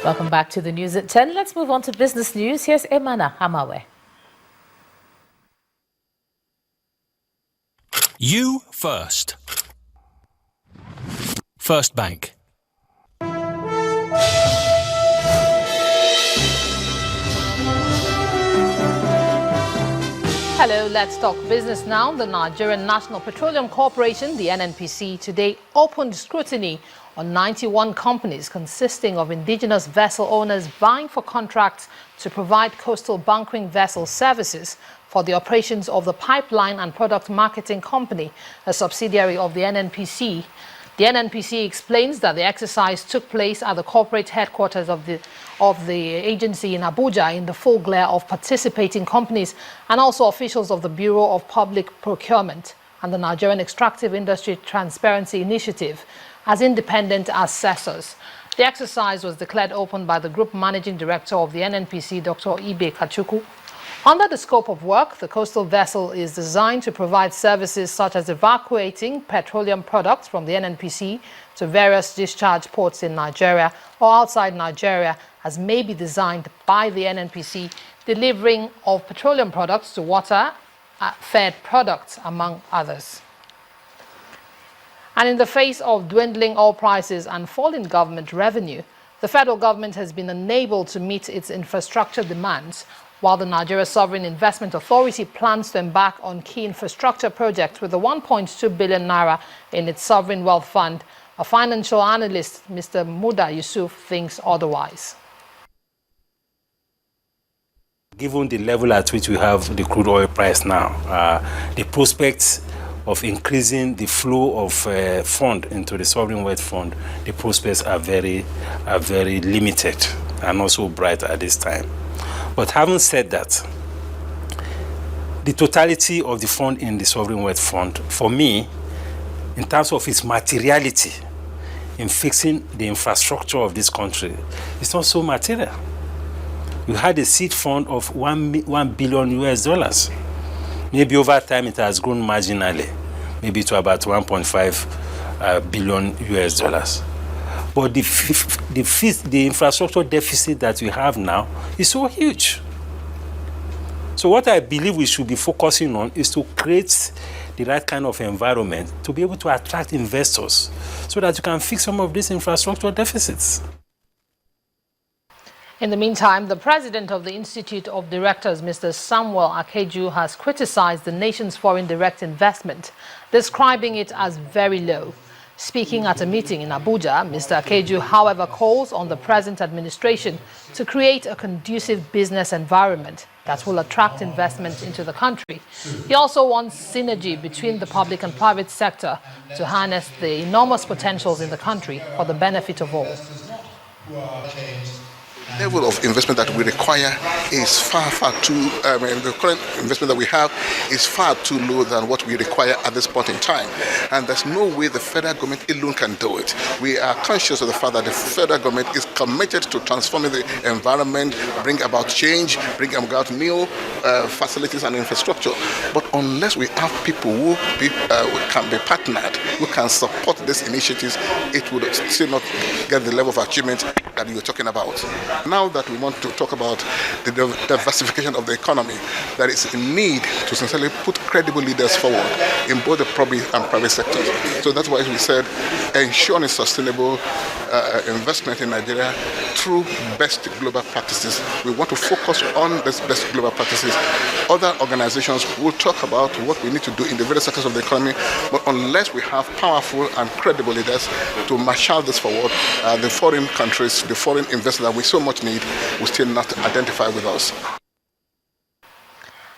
Welcome back to the news at 10. Let's move on to business news. Here's Emana Hamawe. You first. First Bank. Hello, let's talk business now. The Nigerian National Petroleum Corporation, the NNPC, today opened scrutiny on 91 companies consisting of indigenous vessel owners vying for contracts to provide coastal bunkering vessel services for the operations of the Pipeline and Product Marketing Company, a subsidiary of the NNPC. The NNPC explains that the exercise took place at the corporate headquarters of the agency in Abuja in the full glare of participating companies and also officials of the Bureau of Public Procurement and the Nigerian Extractive Industry Transparency Initiative as independent assessors. The exercise was declared open by the Group Managing Director of the NNPC, Dr. Ibe Kachuku. Under the scope of work, the coastal vessel is designed to provide services such as evacuating petroleum products from the NNPC to various discharge ports in Nigeria or outside Nigeria, as may be designed by the NNPC, delivering of petroleum products to water-fed products, among others. And in the face of dwindling oil prices and falling government revenue, the federal government has been unable to meet its infrastructure demands, while the Nigeria Sovereign Investment Authority plans to embark on key infrastructure projects with the 1.2 billion naira in its sovereign wealth fund. A financial analyst, Mr. Muda Yusuf, thinks otherwise. Given the level at which we have the crude oil price now, the prospects of increasing the flow of fund into the sovereign wealth fund, the prospects are very limited and also bright at this time. But having said that, the totality of the fund in the sovereign wealth fund, for me, in terms of its materiality in fixing the infrastructure of this country, it's not so material. We had a seed fund of $1 billion US. Maybe over time it has grown marginally, maybe to about 1.5 billion US dollars. But the infrastructure deficit that we have now is so huge. So what I believe we should be focusing on is to create the right kind of environment to be able to attract investors so that you can fix some of these infrastructure deficits. In the meantime, the president of the Institute of Directors, Mr. Samuel Akeju, has criticized the nation's foreign direct investment, describing it as very low. Speaking at a meeting in Abuja, Mr. Akeju, however, calls on the present administration to create a conducive business environment that will attract investment into the country. He also wants synergy between the public and private sector to harness the enormous potentials in the country for the benefit of all. The level of investment that we require is far too, the current investment that we have is far too low than what we require at this point in time. And there's no way the federal government alone can do it. We are conscious of the fact that the federal government is committed to transforming the environment, bring about change, bring about new facilities and infrastructure. But unless we have people who can be partnered, who can support these initiatives, it would still not get the level of achievement that you were talking about. Now that we want to talk about the diversification of the economy, there is a need to sincerely put credible leaders forward in both the public and private sectors. So that's why we said ensuring sustainable investment in Nigeria through best global practices. We want to focus on these best global practices. Other organizations will talk about what we need to do in the various sectors of the economy, but unless we have powerful and credible leaders to marshal this forward, the foreign countries, the foreign investors that we so much need will still not identify with us.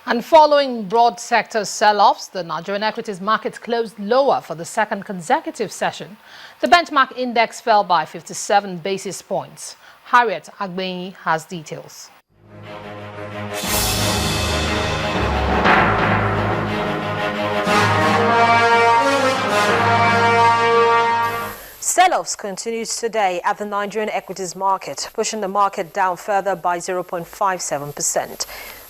And following broad sector sell-offs, the Nigerian equities market closed lower for the second consecutive session. The benchmark index fell by 57 basis points. Harriet Agbenyi has details. Sell-offs continued today at the Nigerian equities market, pushing the market down further by 0.57%.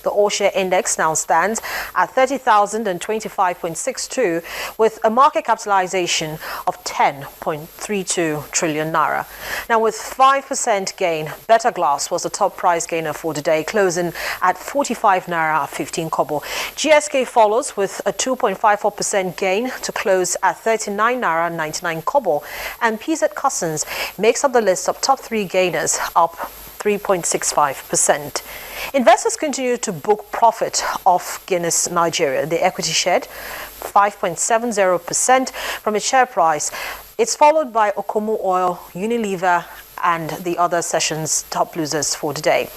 The all-share index now stands at 30,025.62 with a market capitalization of 10.32 trillion naira. Now, with 5% gain, Better Glass was the top price gainer for today, closing at 45 naira 15 kobo. GSK follows with a 2.54% gain to close at 39 naira 99 kobo, and PZ Cussons makes up the list of top three gainers, up 3.65%. Investors continue to book profit off Guinness Nigeria. The equity shed 5.70% from its share price. It's followed by Okomo Oil, Unilever, and the other sessions top losers for today.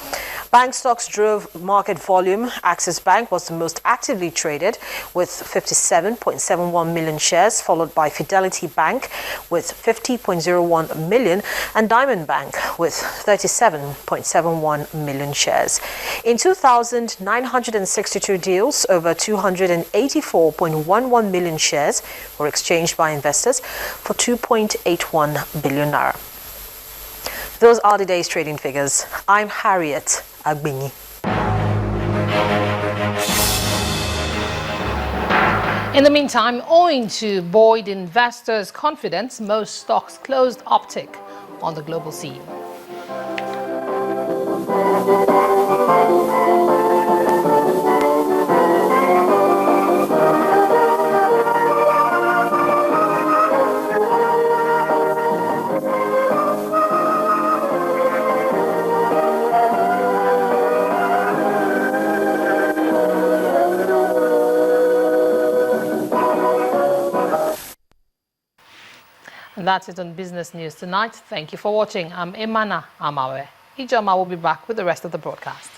Bank stocks drove market volume. Axis Bank was the most actively traded with 57.71 million shares, followed by Fidelity Bank with 50.01 million and Diamond Bank with 37.71 million shares. In 2,962 deals, over 284.11 million shares were exchanged by investors for 2.81 billion naira. Those are the day's trading figures. I'm Harriet Agbinyi. In the meantime, owing to buoyed investors' confidence, most stocks closed uptick on the global scene. And that's it on Business News tonight. Thank you for watching. I'm Imana Amawe. Ijoma will be back with the rest of the broadcast.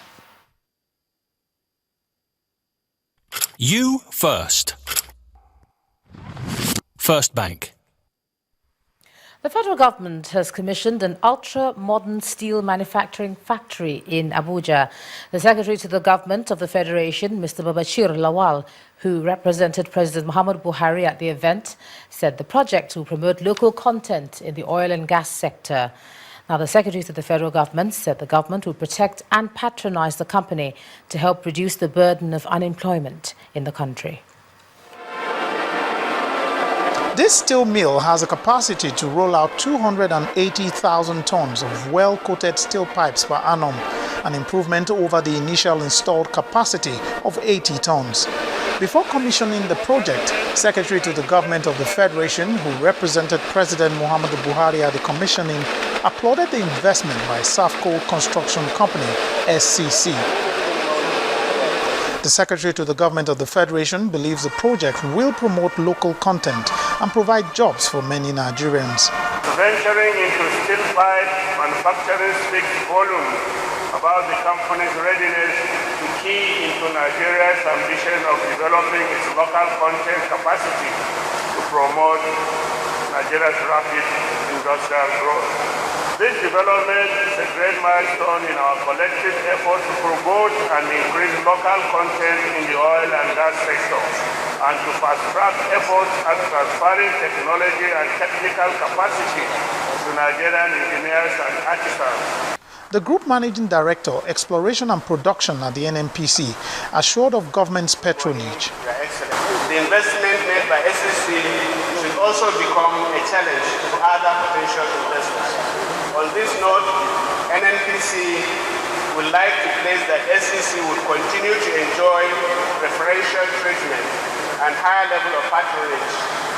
You first. First Bank. The federal government has commissioned an ultra-modern steel manufacturing factory in Abuja. The Secretary to the Government of the Federation, Mr. Babachir Lawal, who represented President Muhammadu Buhari at the event, said the project will promote local content in the oil and gas sector. Now, the Secretary to the federal government said the government will protect and patronize the company to help reduce the burden of unemployment in the country. This steel mill has a capacity to roll out 280,000 tons of well-coated steel pipes per annum, an improvement over the initial installed capacity of 80 tons. Before commissioning the project, Secretary to the Government of the Federation, who represented President Muhammadu Buhari at the commissioning, applauded the investment by Safco Construction Company, SCC. The Secretary to the Government of the Federation believes the project will promote local content and provide jobs for many Nigerians. Venturing into steel pipe manufacturing speaks volumes about the company's readiness to key into Nigeria's ambition of developing its local content capacity to promote Nigeria's rapid industrial growth. This development is a great milestone in our collective effort to promote and increase local content in the oil and gas sector and to fast-track efforts at transferring technology and technical capacity to Nigerian engineers and artisans. The Group Managing Director, Exploration and Production at the NNPC, assured of government's patronage. The investment made by SCC should also become a challenge to other potential investors. On this note, NNPC would like to place that SCC would continue to enjoy preferential treatment and higher level of patronage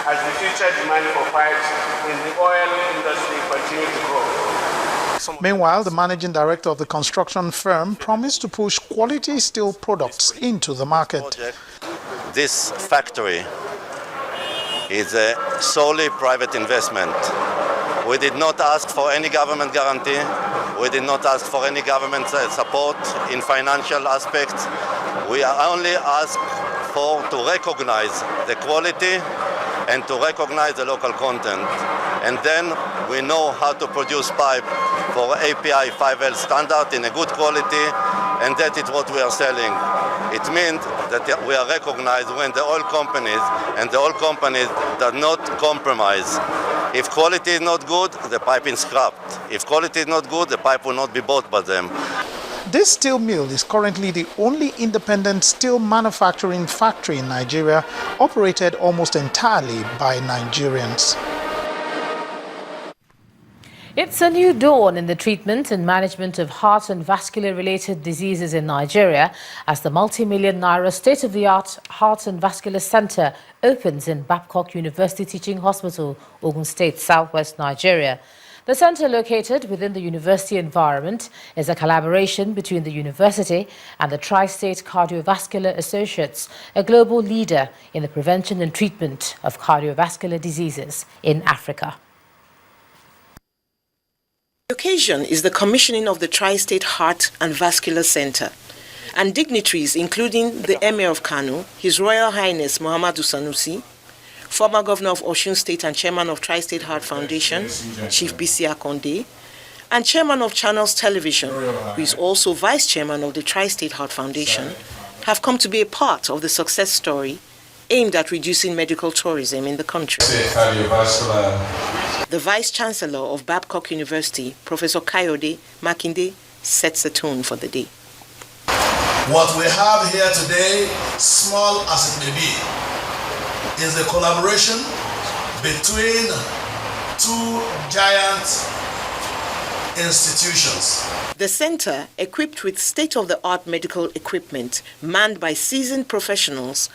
as the future demand for pipes in the oil industry continue to grow. Meanwhile, the managing director of the construction firm promised to push quality steel products into the market. This factory is a solely private investment. We did not ask for any government guarantee. We did not ask for any government support in financial aspects. We only asked to recognize the quality and to recognize the local content. And then we know how to produce pipe for API 5L standard in a good quality, and that is what we are selling. It means that we are recognized when the oil companies and the oil companies do not compromise. If quality is not good, the pipe is scrapped. If quality is not good, the pipe will not be bought by them. This steel mill is currently the only independent steel manufacturing factory in Nigeria, operated almost entirely by Nigerians. It's a new dawn in the treatment and management of heart and vascular-related diseases in Nigeria as the multi-million naira state-of-the-art Heart and Vascular Center opens in Babcock University Teaching Hospital, Ogun State, southwest Nigeria. The center, located within the university environment, is a collaboration between the university and the Tri-State Cardiovascular Associates, a global leader in the prevention and treatment of cardiovascular diseases in Africa. The occasion is the commissioning of the Tri-State Heart and Vascular Center, and dignitaries including the Emir of Kano, His Royal Highness Muhammadu Sanusi, former Governor of Osun State and Chairman of Tri-State Heart Foundation, Chief Bisi Akonde, and Chairman of Channels Television, who is also Vice Chairman of the Tri-State Heart Foundation, have come to be a part of the success story aimed at reducing medical tourism in the country. The Vice-Chancellor of Babcock University, Professor Kayode Makinde, sets the tone for the day. What we have here today, small as it may be, is the collaboration between two giant institutions. The center, equipped with state-of-the-art medical equipment manned by seasoned professionals,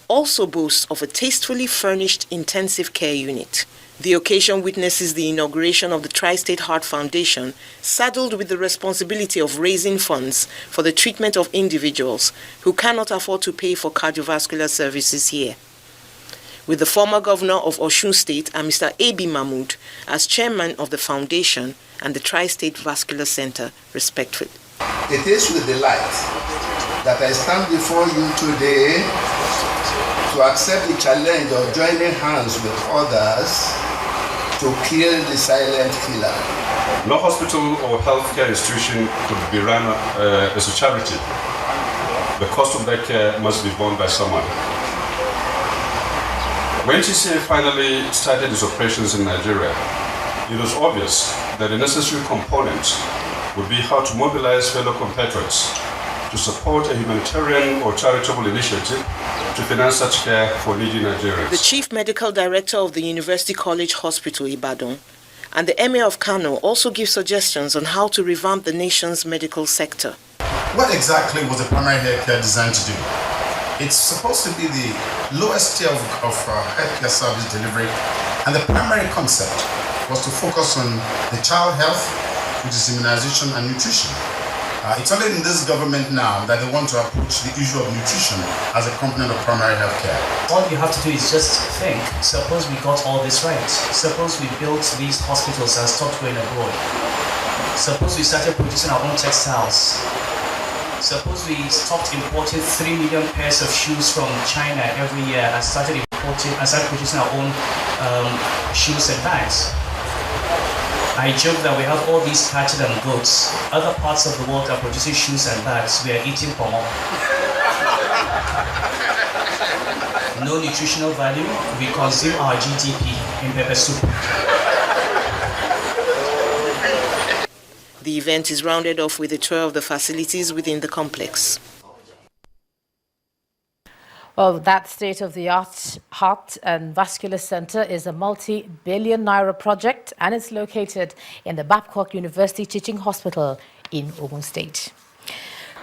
also boasts of a tastefully furnished intensive care unit. The occasion witnesses the inauguration of the Tri-State Heart Foundation, saddled with the responsibility of raising funds for the treatment of individuals who cannot afford to pay for cardiovascular services here. With the former Governor of Osun State and Mr. A.B. Mahmood as Chairman of the Foundation and the Tri-State Vascular Center, respectively. It is with delight that I stand before you today to accept the challenge of joining hands with others to kill the silent killer. No hospital or healthcare institution could be run as a charity. The cost of that care must be borne by someone. When TCA finally started its operations in Nigeria, it was obvious that the necessary component would be how to mobilize fellow compatriots to support a humanitarian or charitable initiative to finance such care for needy Nigerians. The Chief Medical Director of the University College Hospital, Ibadan, and the Emir of Kano also give suggestions on how to revamp the nation's medical sector. What exactly was the primary health care designed to do? It's supposed to be the lowest tier of healthcare service delivery, and the primary concept was to focus on the child health, which is immunization and nutrition. It's only in this government now that they want to approach the issue of nutrition as a component of primary health care. All you have to do is just think, suppose we got all this right. Suppose we built these hospitals and stopped going abroad. Suppose we started producing our own textiles. Suppose we stopped importing 3 million pairs of shoes from China every year and started producing our own shoes and bags. I joke that we have all these cattle and goats. Other parts of the world are producing shoes and bags. We are eating pomo. No nutritional value. We consume our GDP in pepper soup. The event is rounded off with a tour of the facilities within the complex. Well, that state-of-the-art Heart and Vascular Center is a multi-billion naira project, and it's located in the Babcock University Teaching Hospital in Ogun State.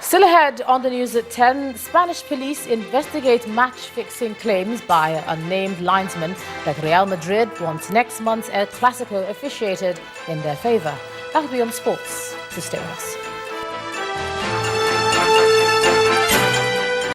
Still ahead on the news at 10, Spanish police investigate match-fixing claims by an unnamed linesman that Real Madrid wants next month's El Clasico officiated in their favor. That'll be on sports. So stay with us.